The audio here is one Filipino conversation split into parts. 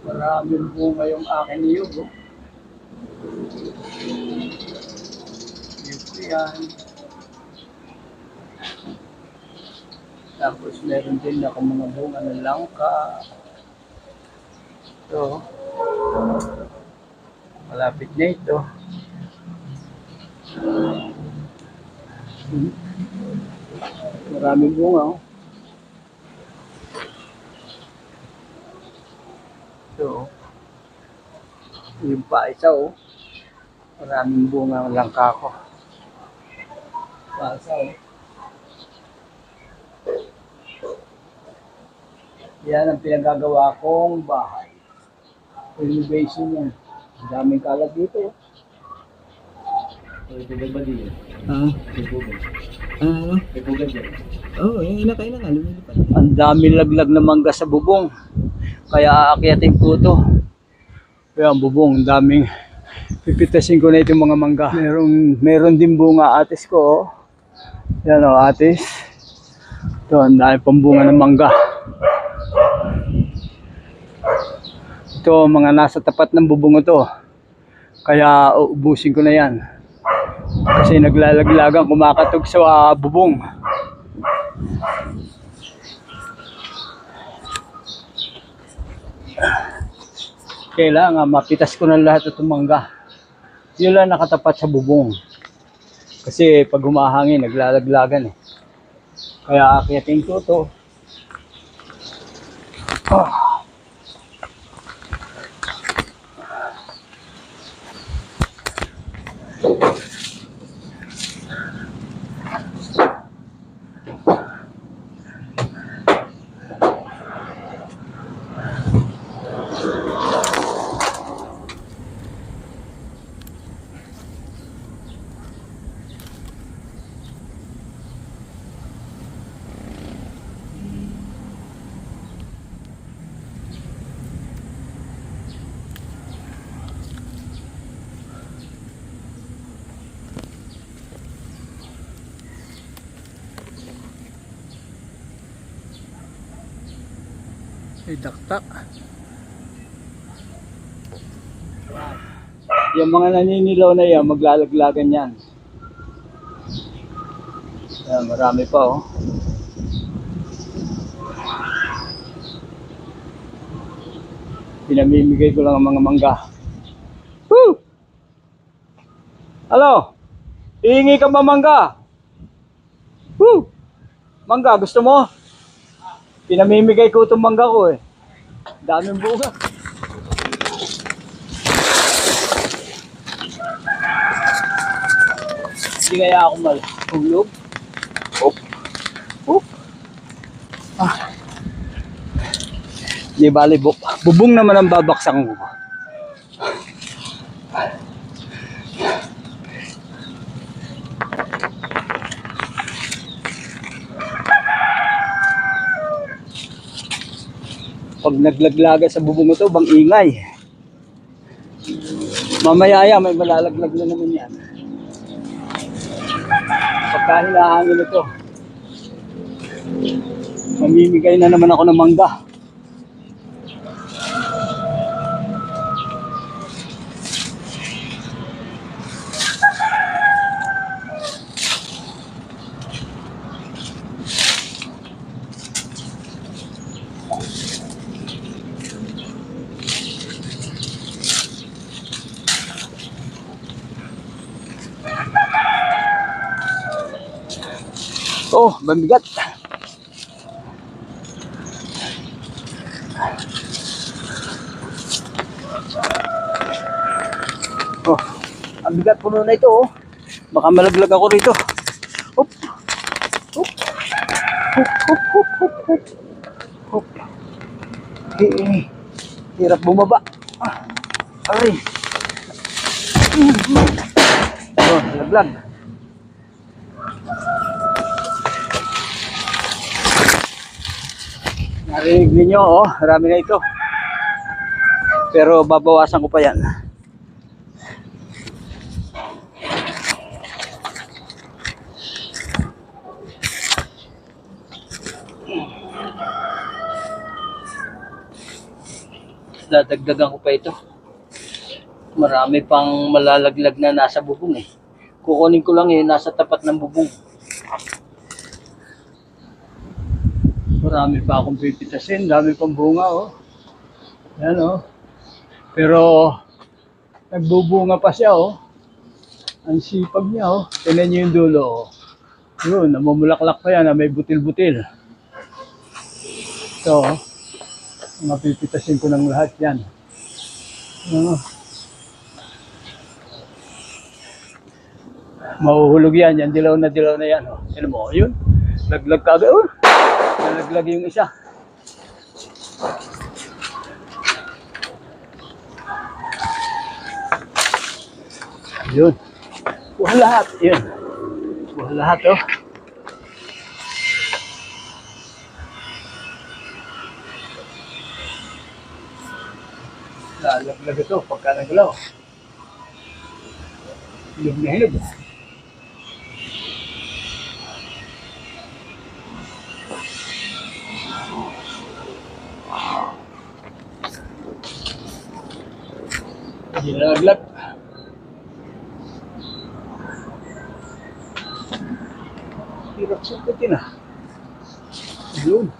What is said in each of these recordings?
Maraming bunga yung akin niyog. Oh. Niyog ko yan. Tapos meron din ako mga bunga ng langka. Ito. Malapit na ito. Maraming bunga. Oh. Ito. Yung pa isa oh. Maraming bunga ng langka ko. Pa isa oh. Yan ang pinagagawa kong bahay. Renovation yan. Ang daming kalat dito. May ba din? May bubog. May bugad yan. Oo, yung inakailan nga, lumilipad. Ang dami laglag na mangga sa bubong. Kaya aakyatin ko ito. Kaya ang bubong, ang daming pipitasin ko na itong mga mangga. Meron din bunga atis ko. Oh. Yan o, atis. Ito, ang dami pambunga ng mangga. Ito, mga nasa tapat ng bubong ito. Kaya uubusin ko na yan. Kasi naglalaglagan, kumakatog sa bubong. Kailangan mapitas ko na lahat itong mangga. Yun lang nakatapat sa bubong. Kasi pag humahangin, naglalaglagan eh. Kaya akyatin ko ito. Ay, daktak. Yung mga naninilaw na yan, maglalaglagan yan. Yan, marami pa oh. Pinamimigay ko lang ang mga mangga. Woo! Hello? Hihingi ka ba mangga? Woo! Mangga, gusto mo? Pinamimigay ko itong mangga ko eh. Daming bunga. Hindi kaya ako mahulog. Op. Op. Ah. Di bali, bubong naman ang babaksan ko. Pag naglaglaga sa bubong ito, bang ingay. Mamaya may malalaglag na naman yan. Pagka hinahangin ito, mamimigay na naman ako ng mangga. Oh, mabigat. Oh, ang bigat puno na ito oh. Baka malaglag ako rito. Hop. Hop. Hop, hop, hop, hop, hop. Hop. Hirap bumaba. Aray. Oh, laglag. Narinig ninyo, oh, marami na ito. Pero babawasan ko pa yan. Dadagdagan ko pa ito. Marami pang malalaglag na nasa bubong eh. Kukunin ko lang yun, nasa tapat ng bubong. Marami pa akong pipitasin, dami pang bunga oh. Yan oh. Pero nagbubunga pa siya oh. Ang sipag niya oh. Tignan niyo yung dulo oh. Yun, namumulaklak pa yan na may butil-butil. Ito oh. Mapipitasin ko ng lahat yan. Mahuhulog yan, yan dilaw na yan. Oh. Ano mo, yun. Laglag ka agad. Oh. Nalaglag yung isa. Yun. Buha lahat. Yun. Buha lahat oh. Lalaglag ito pagka nagalaw. Hilog na hilog. Hindi nalaglag. Hirap sagutin ah. Yun.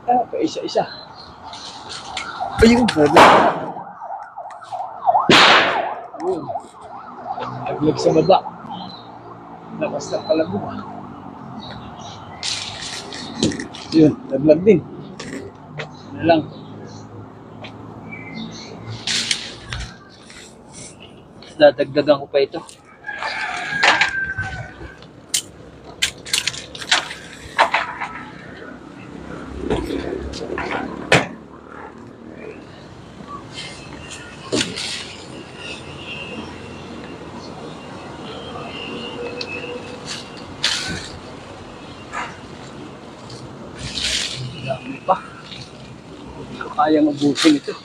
Ah, pa isa-isa. Ayun, nalaglag. Yun. Naglag sa baba. Labas ng kalabunga. Yun, naglag din. Ano lang. Dadagdagan ko pa ito. Dami pa. Hindi ko kayang ubusin ito.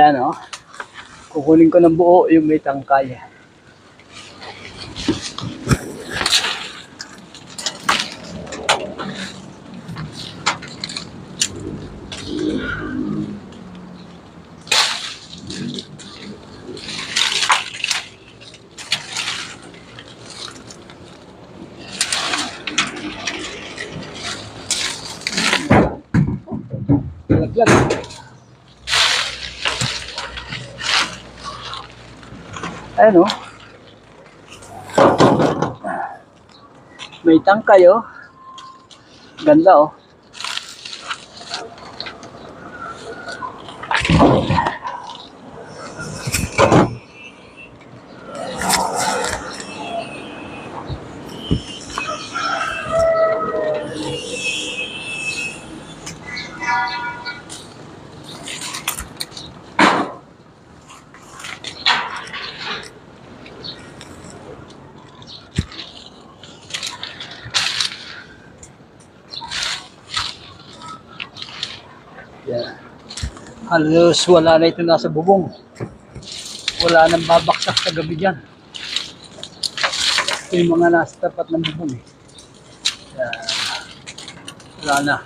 Yan o. Kukunin ko ng buo yung may tangkay. Laglag. Ayan o. May tangkay o. Ganda o. Yan. Halos wala na ito nasa bubong. Wala nang babaksak sa gabi dyan. Ito yung mga nasa tapat ng bubong eh. Yan. Wala na.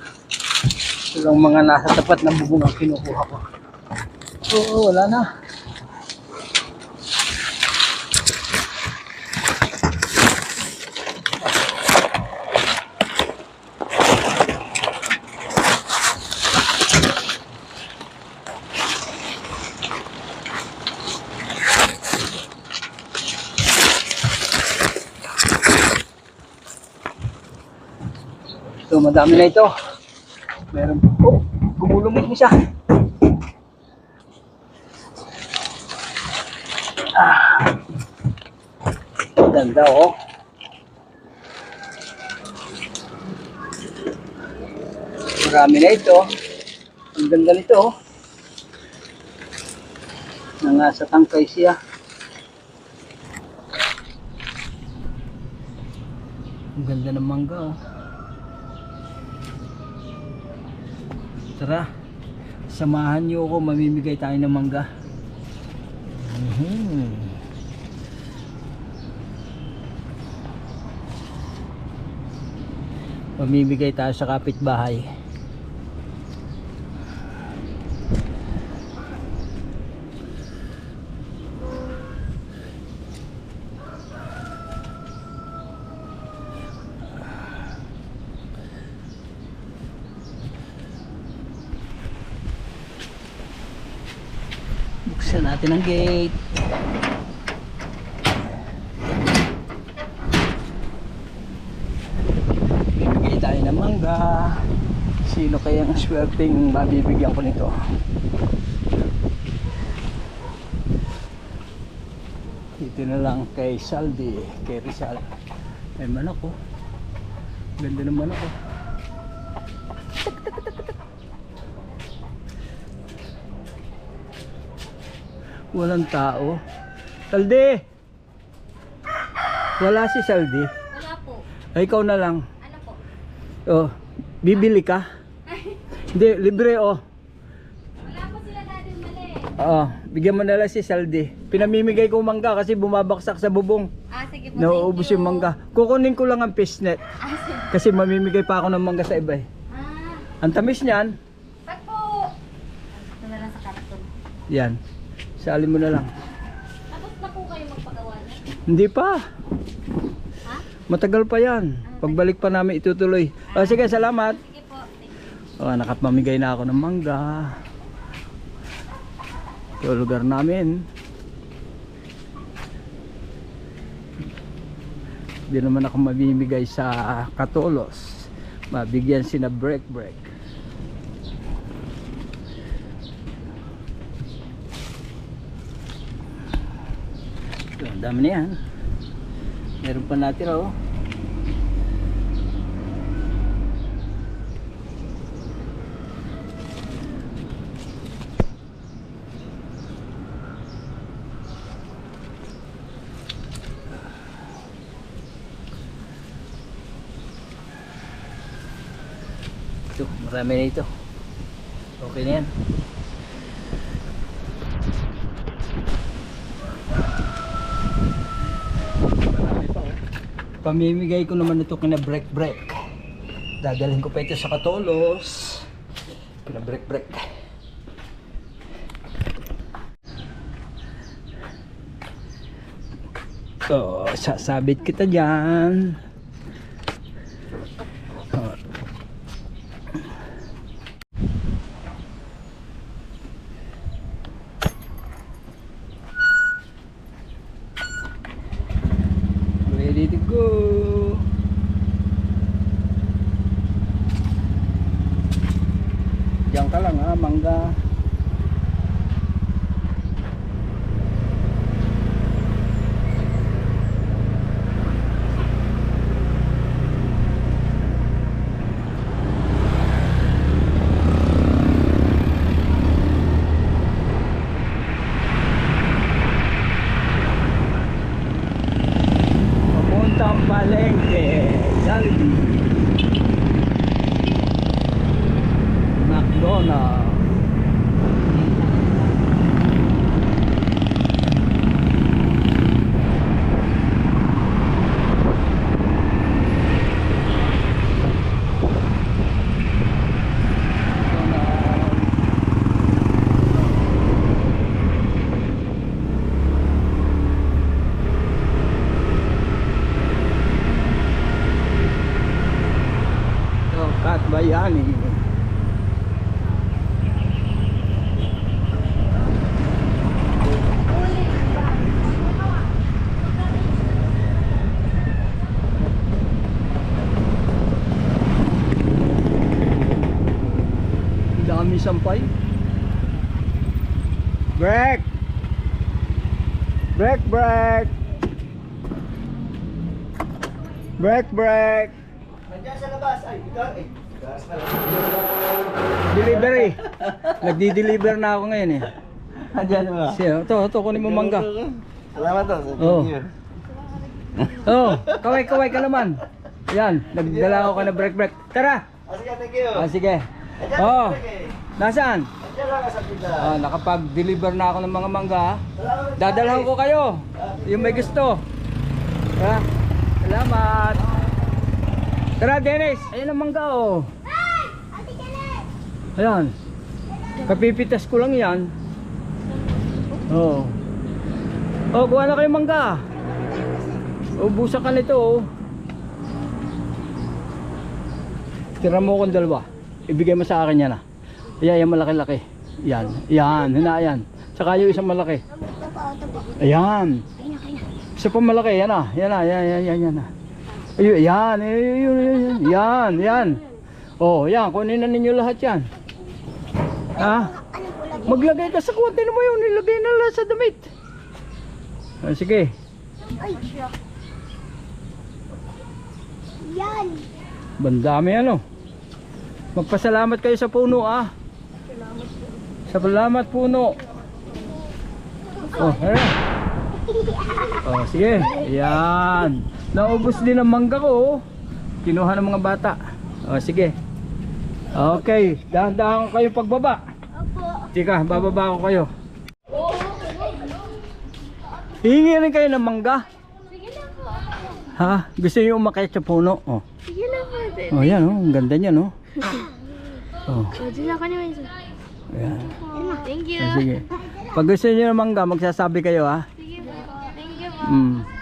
Ito lang mga nasa tapat ng bubong ang kinukuha ko. Oo, wala na. So, madami na ito. Meron po. Oh, gumulumig na siya. Ah. Ganda oh. Marami na ito. Ang ganda nito oh. Nangasa tangkay siya. Ang ganda ng mangga oh. Tara, samahan niyo ako, mamimigay tayo ng mangga. Mamimigay tayo sa kapitbahay. Buksan natin ang gate. Bibigay tayo ng mangga. Sino kaya ang swerteng mabibigyan ko nito? Dito na lang kay Saldi, kay Rizal. Ay manok oh. Ganda ng manok oh. Walang tao. Saldi! Wala si Saldi. Wala po. Ay, ikaw na lang. Ano po? Oh, bibili ka? Hindi, libre oh. Wala po sila dati mali. Oo, bigyan mo na lang si Saldi. Pinamimigay ko mangga kasi bumabaksak sa bubong. Sige po. Nauubos yung mangga. Kukunin ko lang ang fishnet. Sige. Kasi mamimigay pa ako ng mangga sa iba eh. Ang tamis niyan. Ba't po? Ito na lang sa karton. Yan. Sali mo na lang. Tapos na po kayo magpagawa niya? Hindi pa. Ha? Matagal pa yan. Pagbalik pa namin itutuloy. O sige, salamat. Sige po. Thank you. O, nakapamigay na ako ng mangga. Ito lugar namin. Hindi naman ako mamimigay sa Katolos. Mabigyan sina break. Ito, ang dami na yan. Meron pa natin oh. Ito, marami na ito. Okay na yan. Marami pa oh. Pamimigay ko naman ito kina break. Dadalhin ko pa ito sa Katolos. Kina break. So, sasabit kita dyan. Ready to go. Diyan ka lang ha, mangga. Papuntang Palengke, Jollibee, McDonald's. Kat Bayani. Dami sampay. Break. Break, break. Nandiyan sa labas. Ay, ikaw eh. Gas na lang. Delivery. Nagdi-deliver na ako ngayon eh. Nandiyan ba? Siya, ito, kunin mo mangga. Salamat to. Oh. Oh, kaway-kaway ka naman. Yan, nagdala ako ka na break, break. Tara. Sige, thank you. Sige. Nandiyan Oh, break eh. nasaan? Nandiyan lang sa pila. Nakapag-deliver na ako ng mga mangga. Salamat. Dadalhan ko kayo. Yung may gusto. Tara. Salamat. Tara, Dennis. Ayan ang mangga, oh. Ayan. Kapipitas ko lang yan. Oh. Oh, kuha na kayo mangga. Ubusan ka nito, oh. Tira mo akong dalawa. Ibigay mo sa akin yan, ah. Ayan, yung malaki-laki. Yan. Yan. Hinaan. Tsaka yung isang malaki. Ayan. Isa pa malaki. Yan, ah. Yan, ah. Yan, ah. Ayun, yan. Yan. Yan. Oh, yan. Kunin na ninyo lahat yan. Ha? Maglagay ka sa kuwan. Tinan mo yun. Nilagay na lang sa damit. Sige. Yan. Bandami ano. Magpasalamat kayo sa puno, ah. Salamat puno. Oh, ayan. Oh, sige. Yan. Naubos din ang mangga ko, oh. Kinuha ng mga bata. Oh, sige. Okay, dahan-dahan kayo pagbaba. Opo. Tika, bababa ko kayo. Hingi rin kayo ng mangga. Sige lang po. Ha? Gusto niyo umakyat sa puno? Oh. Sige lang po. Oh, yan, oh. Ang ganda niyan, oh. Oh. Diyan ako naman isa. Ayan. Thank you. Oh, sige. Pag gusto niyo ng mangga, magsasabi kayo, ha. Sige po. Thank you po. Mm.